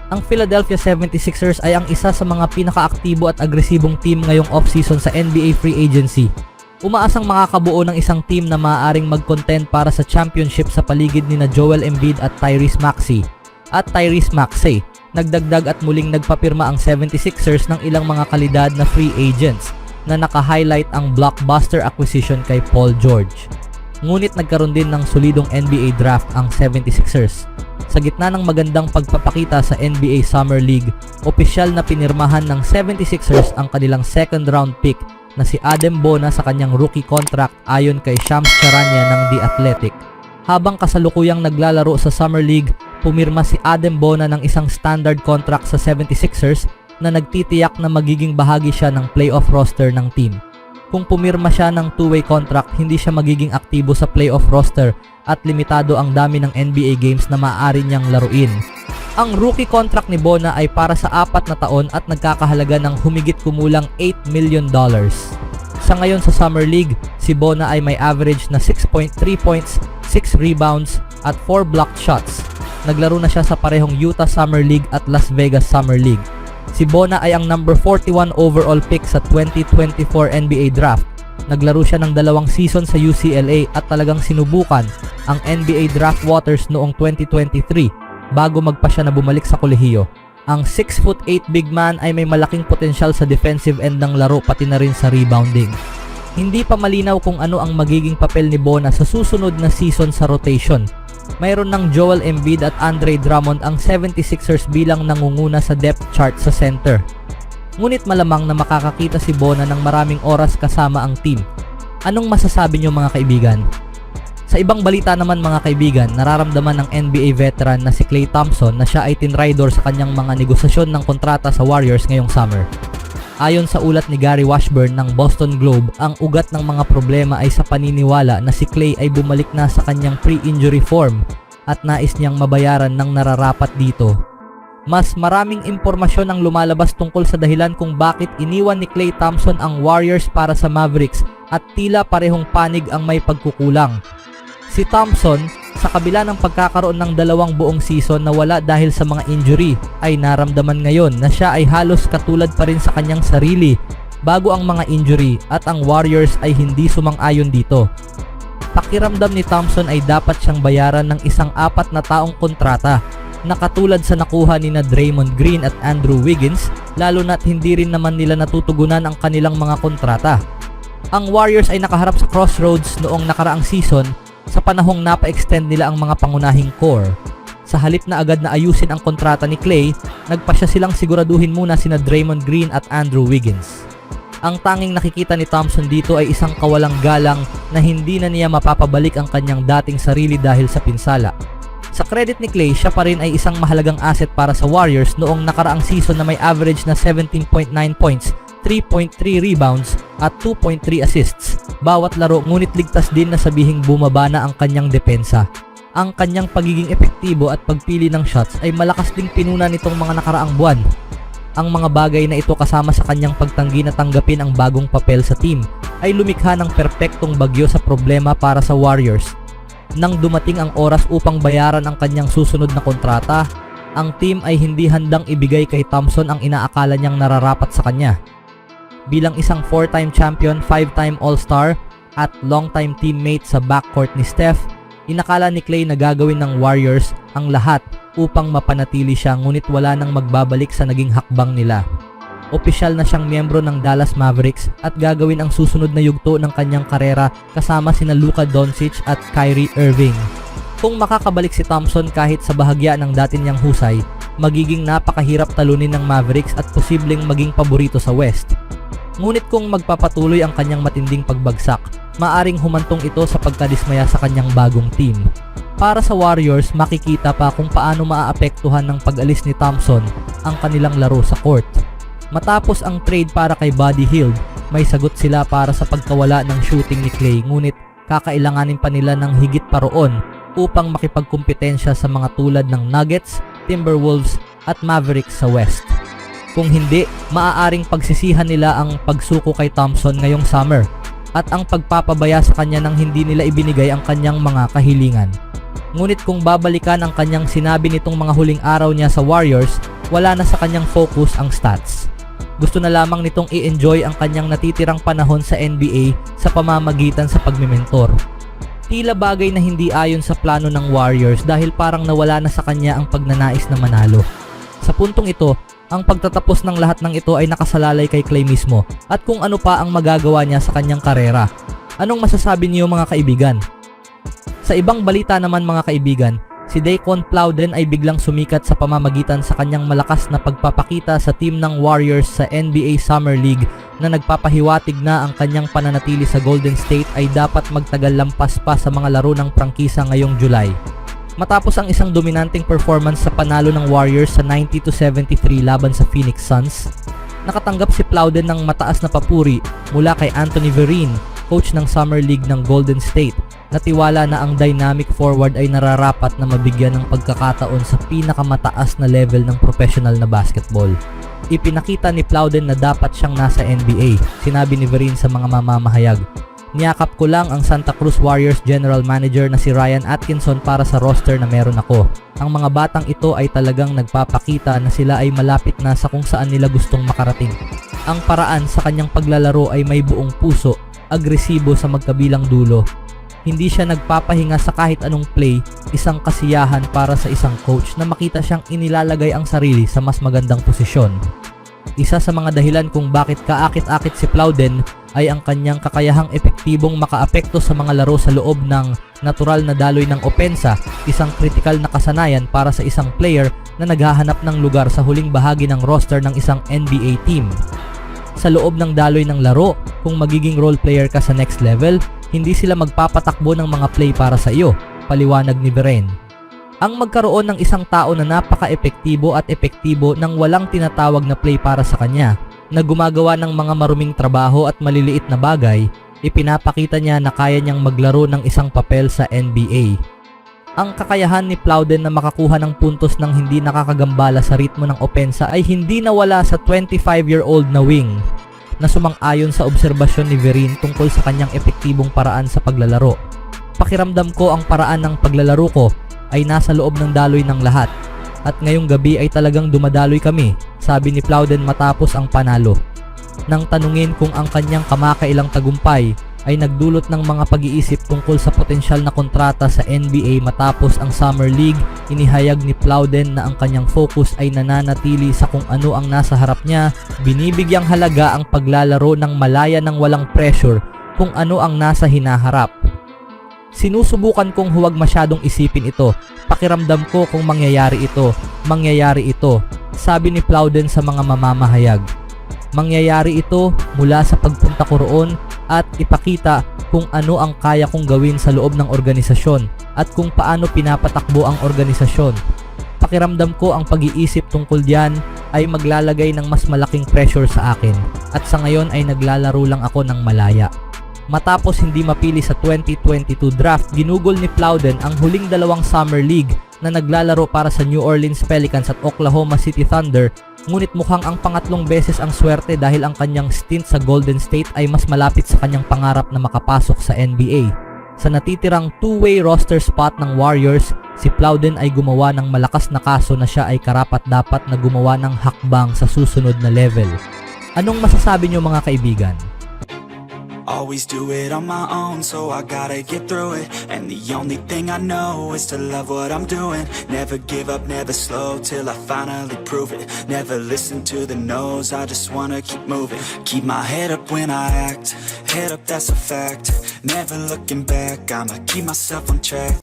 Ang Philadelphia 76ers ay ang isa sa mga pinakaaktibo at agresibong team ngayong offseason sa NBA free agency. Umaasang makakabuo ng isang team na maaaring mag-contend para sa championship sa paligid nina Joel Embiid at Tyrese Maxey. At Tyrese Maxey, nagdagdag at muling nagpapirma ang 76ers ng ilang mga kalidad na free agents na naka-highlight ang blockbuster acquisition kay Paul George. Ngunit nagkaroon din ng solidong NBA draft ang 76ers. Sa gitna ng magandang pagpapakita sa NBA Summer League, opisyal na pinirmahan ng 76ers ang kanilang second round pick na si Adem Bona sa kanyang rookie contract ayon kay Shams Charania ng The Athletic. Habang kasalukuyang naglalaro sa Summer League, pumirma si Adem Bona ng isang standard contract sa 76ers na nagtitiyak na magiging bahagi siya ng playoff roster ng team. Kung pumirma siya ng two-way contract, hindi siya magiging aktibo sa playoff roster at limitado ang dami ng NBA games na maaari niyang laruin. Ang rookie contract ni Bona ay para sa 4 na taon at nagkakahalaga ng humigit kumulang $8 million. Sa ngayon sa Summer League, si Bona ay may average na 6.3 points, 6 rebounds at 4 blocked shots. Naglaro na siya sa parehong Utah Summer League at Las Vegas Summer League. Si Bona ay ang number 41 overall pick sa 2024 NBA Draft. Naglaro siya ng 2 season sa UCLA at talagang sinubukan ang NBA Draft Waters noong 2023 bago magpa siya na bumalik sa kolehiyo. Ang 6'8" big man ay may malaking potensyal sa defensive end ng laro pati na rin sa rebounding. Hindi pa malinaw kung ano ang magiging papel ni Bona sa susunod na season sa rotation. Mayroon ng Joel Embiid at Andre Drummond ang 76ers bilang nangunguna sa depth chart sa center. Ngunit malamang na makakakita si Bona ng maraming oras kasama ang team. Anong masasabi niyo mga kaibigan? Sa ibang balita naman mga kaibigan, nararamdaman ng NBA veteran na si Klay Thompson na siya ay tinraidor sa kanyang mga negosasyon ng kontrata sa Warriors ngayong summer. Ayon sa ulat ni Gary Washburn ng Boston Globe, ang ugat ng mga problema ay sa paniniwala na si Klay ay bumalik na sa kanyang pre-injury form at nais niyang mabayaran ng nararapat dito. Mas maraming impormasyon ang lumalabas tungkol sa dahilan kung bakit iniwan ni Klay Thompson ang Warriors para sa Mavericks at tila parehong panig ang may pagkukulang. Si Thompson, sa kabila ng pagkakaroon ng 2 buong season na wala dahil sa mga injury, ay naramdaman ngayon na siya ay halos katulad pa rin sa kanyang sarili bago ang mga injury at ang Warriors ay hindi sumang-ayon dito. Pakiramdam ni Thompson ay dapat siyang bayaran ng isang 4 na taong kontrata na katulad sa nakuha ni na Draymond Green at Andrew Wiggins, lalo na't hindi rin naman nila natutugunan ang kanilang mga kontrata. Ang Warriors ay nakaharap sa crossroads noong nakaraang season sa panahong napa-extend nila ang mga pangunahing core. Sa halip na agad na ayusin ang kontrata ni Klay, nagpasya silang siguraduhin muna sina Draymond Green at Andrew Wiggins. Ang tanging nakikita ni Thompson dito ay isang kawalang galang na hindi na niya mapapabalik ang kanyang dating sarili dahil sa pinsala. Sa credit ni Klay, siya pa rin ay isang mahalagang asset para sa Warriors noong nakaraang season na may average na 17.9 points, 3.3 rebounds at 2.3 assists bawat laro, ngunit ligtas din na sabihing bumaba na ang kanyang depensa. Ang kanyang pagiging epektibo at pagpili ng shots ay malakas ding pinuna nitong mga nakaraang buwan. Ang mga bagay na ito kasama sa kanyang pagtanggi na tanggapin ang bagong papel sa team ay lumikha ng perpektong bagyo sa problema para sa Warriors. Nang dumating ang oras upang bayaran ang kanyang susunod na kontrata, ang team ay hindi handang ibigay kay Thompson ang inaakala niyang nararapat sa kanya. Bilang isang 4-time champion, 5-time All-Star at long-time teammate sa backcourt ni Steph, inakala ni Klay na gagawin ng Warriors ang lahat upang mapanatili siya, ngunit wala nang magbabalik sa naging hakbang nila. Opisyal na siyang miyembro ng Dallas Mavericks at gagawin ang susunod na yugto ng kanyang karera kasama sina Luka Doncic at Kyrie Irving. Kung makakabalik si Thompson kahit sa bahagya ng dati niyang husay, magiging napakahirap talunin ng Mavericks at posibleng maging paborito sa West. Ngunit kung magpapatuloy ang kanyang matinding pagbagsak, maaring humantong ito sa pagkadismaya sa kanyang bagong team. Para sa Warriors, makikita pa kung paano maaapektuhan ng pag-alis ni Thompson ang kanilang laro sa court. Matapos ang trade para kay Buddy Hield, may sagot sila para sa pagkawala ng shooting ni Klay, ngunit kakailanganin pa nila ng higit pa roon upang makipagkumpetensya sa mga tulad ng Nuggets, Timberwolves at Mavericks sa West. Kung hindi, maaaring pagsisihan nila ang pagsuko kay Thompson ngayong summer at ang pagpapabaya sa kanya nang hindi nila ibinigay ang kanyang mga kahilingan. Ngunit kung babalikan ang kanyang sinabi nitong mga huling araw niya sa Warriors, wala na sa kanyang focus ang stats. Gusto na lamang nitong i-enjoy ang kanyang natitirang panahon sa NBA sa pamamagitan sa pagmimentor. Tila bagay na hindi ayon sa plano ng Warriors dahil parang nawala na sa kanya ang pagnanais na manalo. Sa puntong ito, ang pagtatapos ng lahat ng ito ay nakasalalay kay Klay mismo at kung ano pa ang magagawa niya sa kanyang karera. Anong masasabi niyo mga kaibigan? Sa ibang balita naman mga kaibigan, si Daquan Plowden ay biglang sumikat sa pamamagitan sa kanyang malakas na pagpapakita sa team ng Warriors sa NBA Summer League na nagpapahiwatig na ang kanyang pananatili sa Golden State ay dapat magtagal lampas pa sa mga laro ng prangkisa ngayong July. Matapos ang isang dominanteng performance sa panalo ng Warriors sa 90-73 laban sa Phoenix Suns, nakatanggap si Plowden ng mataas na papuri mula kay Anthony Vereen, coach ng Summer League ng Golden State, na tiwala na ang dynamic forward ay nararapat na mabigyan ng pagkakataon sa pinakamataas na level ng professional na basketball. Ipinakita ni Plowden na dapat siyang nasa NBA, sinabi ni Vereen sa mga mamamahayag. Niyakap ko lang ang Santa Cruz Warriors General Manager na si Ryan Atkinson para sa roster na meron ako. Ang mga batang ito ay talagang nagpapakita na sila ay malapit na sa kung saan nila gustong makarating. Ang paraan sa kanyang paglalaro ay may buong puso, agresibo sa magkabilang dulo. Hindi siya nagpapahinga sa kahit anong play, isang kasiyahan para sa isang coach na makita siyang inilalagay ang sarili sa mas magandang posisyon. Isa sa mga dahilan kung bakit kaakit-akit si Plowden ay ang kanyang kakayahang epektibong makaapekto sa mga laro sa loob ng natural na daloy ng opensa, isang kritikal na kasanayan para sa isang player na naghahanap ng lugar sa huling bahagi ng roster ng isang NBA team. Sa loob ng daloy ng laro, kung magiging role player ka sa next level, hindi sila magpapatakbo ng mga play para sa iyo, paliwanag ni Vereen. Ang magkaroon ng isang tao na napaka-epektibo at epektibo nang walang tinatawag na play para sa kanya, na gumagawa ng mga maruming trabaho at maliliit na bagay, ipinapakita niya na kaya niyang maglaro ng isang papel sa NBA. Ang kakayahan ni Plowden na makakuha ng puntos ng hindi nakakagambala sa ritmo ng opensa ay hindi nawala sa 25-year-old na wing, na sumang-ayon sa obserbasyon ni Vereen tungkol sa kanyang epektibong paraan sa paglalaro. Pakiramdam ko ang paraan ng paglalaro ko ay nasa loob ng daloy ng lahat. At ngayong gabi ay talagang dumadaloy kami, sabi ni Plowden matapos ang panalo. Nang tanungin kung ang kanyang kamakailang tagumpay ay nagdulot ng mga pag-iisip tungkol sa potensyal na kontrata sa NBA matapos ang Summer League, inihayag ni Plowden na ang kanyang focus ay nananatili sa kung ano ang nasa harap niya, binibigyang halaga ang paglalaro ng malaya ng walang pressure kung ano ang nasa hinaharap. Sinusubukan kong huwag masyadong isipin ito. Pakiramdam ko kung mangyayari ito, sabi ni Plowden sa mga mamamahayag. Mangyayari ito mula sa pagpunta ko roon at ipakita kung ano ang kaya kong gawin sa loob ng organisasyon at kung paano pinapatakbo ang organisasyon. Pakiramdam ko ang pag-iisip tungkol diyan ay maglalagay ng mas malaking pressure sa akin at sa ngayon ay naglalaro lang ako ng malaya. Matapos hindi mapili sa 2022 draft, ginugol ni Plowden ang huling dalawang Summer League na naglalaro para sa New Orleans Pelicans at Oklahoma City Thunder, ngunit mukhang ang pangatlong beses ang swerte dahil ang kanyang stint sa Golden State ay mas malapit sa kanyang pangarap na makapasok sa NBA. Sa natitirang two-way roster spot ng Warriors, si Plowden ay gumawa ng malakas na kaso na siya ay karapat-dapat na gumawa ng hakbang sa susunod na level. Anong masasabi niyo mga kaibigan? Always do it on my own, so I gotta get through it. And the only thing I know is to love what I'm doing. Never give up, never slow, till I finally prove it. Never listen to the no's, I just wanna keep moving. Keep my head up when I act, head up, that's a fact. Never looking back, I'ma keep myself on track.